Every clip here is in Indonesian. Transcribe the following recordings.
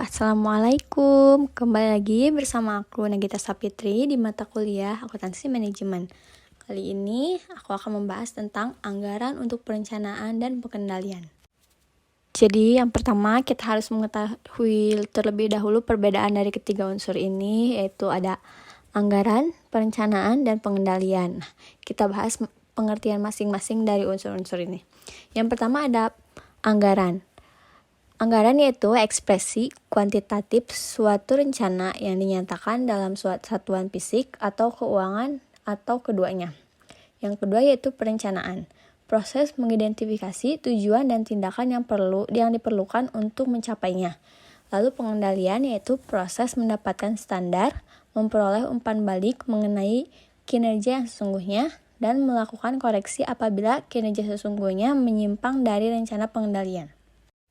Assalamualaikum. Kembali lagi bersama aku Nagita Sapitri di mata kuliah Akuntansi Manajemen. Kali ini aku akan membahas tentang anggaran untuk perencanaan dan pengendalian. Jadi yang pertama kita harus mengetahui terlebih dahulu perbedaan dari ketiga unsur ini, yaitu ada anggaran, perencanaan, dan pengendalian. Kita bahas pengertian masing-masing dari unsur-unsur ini. Yang pertama ada anggaran. Anggaran yaitu ekspresi kuantitatif suatu rencana yang dinyatakan dalam suatu satuan fisik atau keuangan atau keduanya. Yang kedua yaitu perencanaan. Proses mengidentifikasi tujuan dan tindakan yang diperlukan untuk mencapainya. Lalu pengendalian yaitu proses mendapatkan standar, memperoleh umpan balik mengenai kinerja yang sesungguhnya, dan melakukan koreksi apabila kinerja sesungguhnya menyimpang dari rencana pengendalian.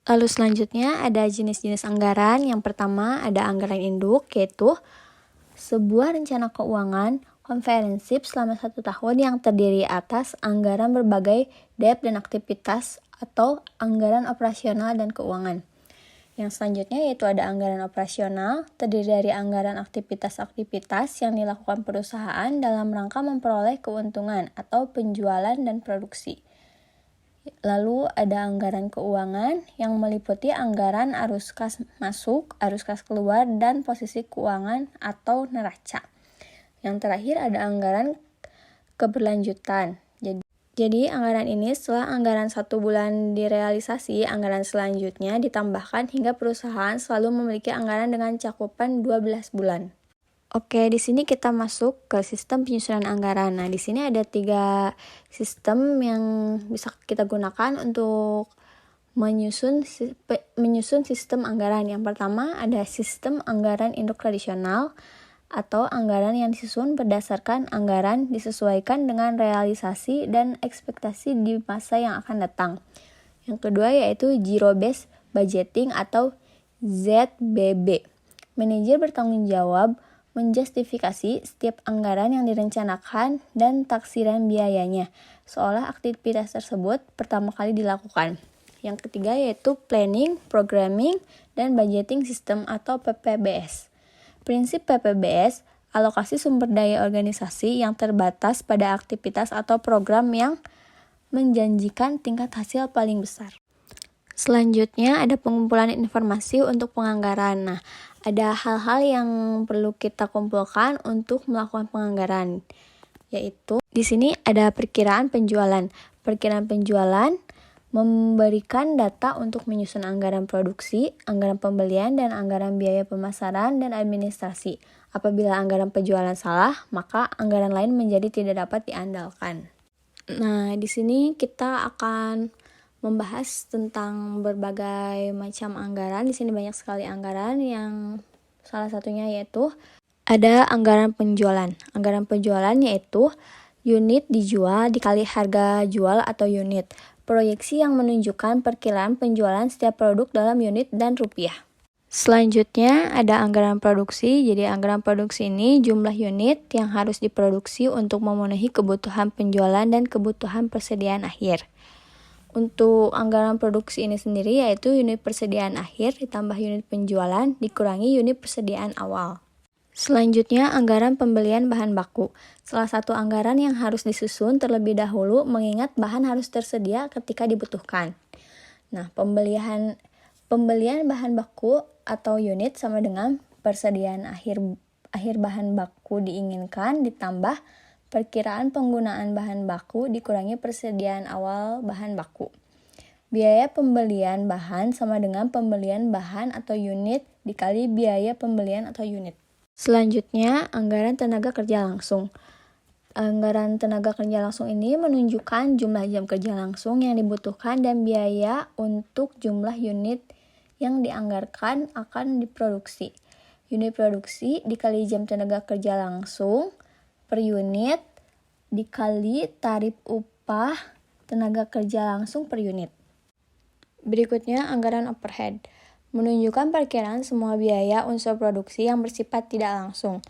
Lalu selanjutnya ada jenis-jenis anggaran. Yang pertama ada anggaran induk, yaitu sebuah rencana keuangan komprehensif selama 1 tahun yang terdiri atas anggaran berbagai debt dan aktivitas atau anggaran operasional dan keuangan. Yang selanjutnya yaitu ada anggaran operasional, terdiri dari anggaran aktivitas-aktivitas yang dilakukan perusahaan dalam rangka memperoleh keuntungan atau penjualan dan produksi. Lalu ada anggaran keuangan yang meliputi anggaran arus kas masuk, arus kas keluar, dan posisi keuangan atau neraca. Yang terakhir ada anggaran keberlanjutan. Jadi anggaran ini setelah anggaran 1 bulan direalisasi, anggaran selanjutnya ditambahkan hingga perusahaan selalu memiliki anggaran dengan cakupan 12 bulan. Oke, di sini kita masuk ke sistem penyusunan anggaran. Nah, di sini ada 3 sistem yang bisa kita gunakan untuk menyusun sistem anggaran. Yang pertama ada sistem anggaran induk tradisional atau anggaran yang disusun berdasarkan anggaran disesuaikan dengan realisasi dan ekspektasi di masa yang akan datang. Yang kedua yaitu Zero Based Budgeting atau ZBB. Manajer bertanggung jawab menjustifikasi setiap anggaran yang direncanakan dan taksiran biayanya, seolah aktivitas tersebut pertama kali dilakukan. Yang ketiga yaitu Planning, Programming, dan Budgeting System atau PPBS. Prinsip PPBS, alokasi sumber daya organisasi yang terbatas pada aktivitas atau program yang menjanjikan tingkat hasil paling besar. Selanjutnya ada pengumpulan informasi untuk penganggaran. Nah, ada hal-hal yang perlu kita kumpulkan untuk melakukan penganggaran, yaitu di sini ada perkiraan penjualan. Perkiraan penjualan memberikan data untuk menyusun anggaran produksi, anggaran pembelian, dan anggaran biaya pemasaran dan administrasi. Apabila anggaran penjualan salah, maka anggaran lain menjadi tidak dapat diandalkan. Nah, di sini kita akan membahas tentang berbagai macam anggaran. Di sini banyak sekali anggaran, yang salah satunya yaitu ada anggaran penjualan. Anggaran penjualan yaitu unit dijual dikali harga jual atau unit. Proyeksi yang menunjukkan perkiraan penjualan setiap produk dalam unit dan rupiah. Selanjutnya ada anggaran produksi. Jadi anggaran produksi ini jumlah unit yang harus diproduksi untuk memenuhi kebutuhan penjualan dan kebutuhan persediaan akhir. Untuk anggaran produksi ini sendiri yaitu unit persediaan akhir ditambah unit penjualan dikurangi unit persediaan awal. Selanjutnya anggaran pembelian bahan baku. Salah satu anggaran yang harus disusun terlebih dahulu mengingat bahan harus tersedia ketika dibutuhkan. Nah, pembelian bahan baku atau unit sama dengan persediaan akhir bahan baku diinginkan ditambah perkiraan penggunaan bahan baku dikurangi persediaan awal bahan baku. Biaya pembelian bahan sama dengan pembelian bahan atau unit dikali biaya pembelian atau unit. Selanjutnya, anggaran tenaga kerja langsung. Anggaran tenaga kerja langsung ini menunjukkan jumlah jam kerja langsung yang dibutuhkan dan biaya untuk jumlah unit yang dianggarkan akan diproduksi. Unit produksi dikali jam tenaga kerja langsung per unit dikali tarif upah tenaga kerja langsung per unit. Berikutnya anggaran overhead. Menunjukkan perkiraan semua biaya unsur produksi yang bersifat tidak langsung.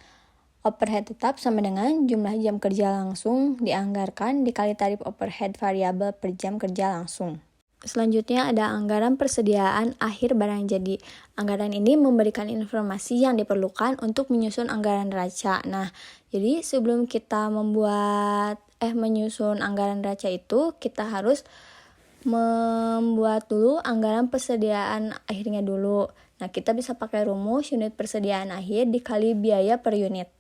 Overhead tetap sama dengan jumlah jam kerja langsung dianggarkan dikali tarif overhead variabel per jam kerja langsung. Selanjutnya ada anggaran persediaan akhir barang jadi. Anggaran ini memberikan informasi yang diperlukan untuk menyusun anggaran neraca. Nah, jadi sebelum kita menyusun anggaran neraca itu, kita harus membuat dulu anggaran persediaan akhirnya dulu. Nah, kita bisa pakai rumus unit persediaan akhir dikali biaya per unit.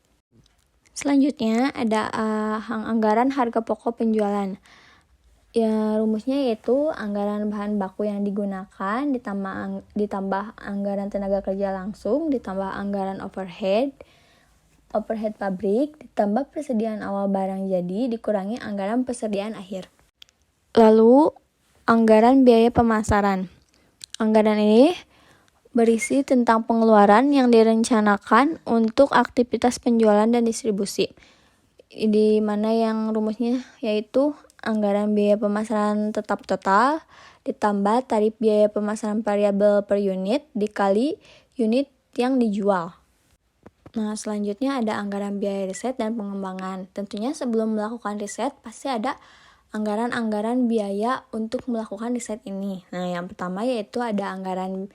Selanjutnya ada anggaran harga pokok penjualan. Ya, rumusnya yaitu anggaran bahan baku yang digunakan ditambah anggaran tenaga kerja langsung, ditambah anggaran overhead pabrik, ditambah persediaan awal barang jadi, dikurangi anggaran persediaan akhir. Lalu, anggaran biaya pemasaran. Anggaran ini berisi tentang pengeluaran yang direncanakan untuk aktivitas penjualan dan distribusi. Di mana yang rumusnya yaitu anggaran biaya pemasaran tetap total ditambah tarif biaya pemasaran variabel per unit dikali unit yang dijual. Nah, selanjutnya ada anggaran biaya riset dan pengembangan. Tentunya sebelum melakukan riset pasti ada anggaran-anggaran biaya untuk melakukan riset ini. Nah, yang pertama yaitu ada anggaran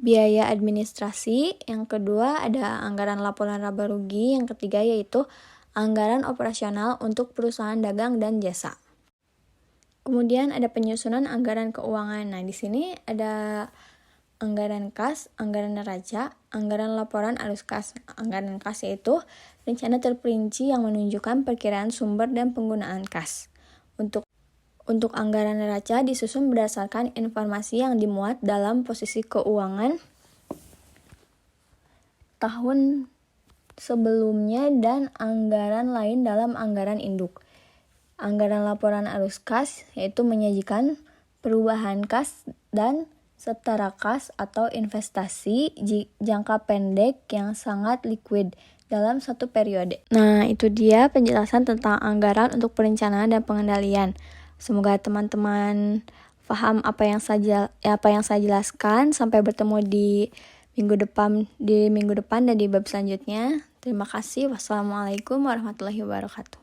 biaya administrasi, yang kedua ada anggaran laporan laba rugi, yang ketiga yaitu anggaran operasional untuk perusahaan dagang dan jasa. Kemudian ada penyusunan anggaran keuangan. Nah, di sini ada anggaran kas, anggaran neraca, anggaran laporan arus kas. Anggaran kas yaitu rencana terperinci yang menunjukkan perkiraan sumber dan penggunaan kas. Untuk anggaran neraca disusun berdasarkan informasi yang dimuat dalam posisi keuangan tahun sebelumnya dan anggaran lain dalam anggaran induk. Anggaran laporan arus kas yaitu menyajikan perubahan kas dan setara kas atau investasi jangka pendek yang sangat liquid dalam satu periode. Nah, itu dia penjelasan tentang anggaran untuk perencanaan dan pengendalian. Semoga teman-teman paham apa yang saya jelaskan. Sampai bertemu di minggu depan dan di bab selanjutnya. Terima kasih. Wassalamualaikum warahmatullahi wabarakatuh.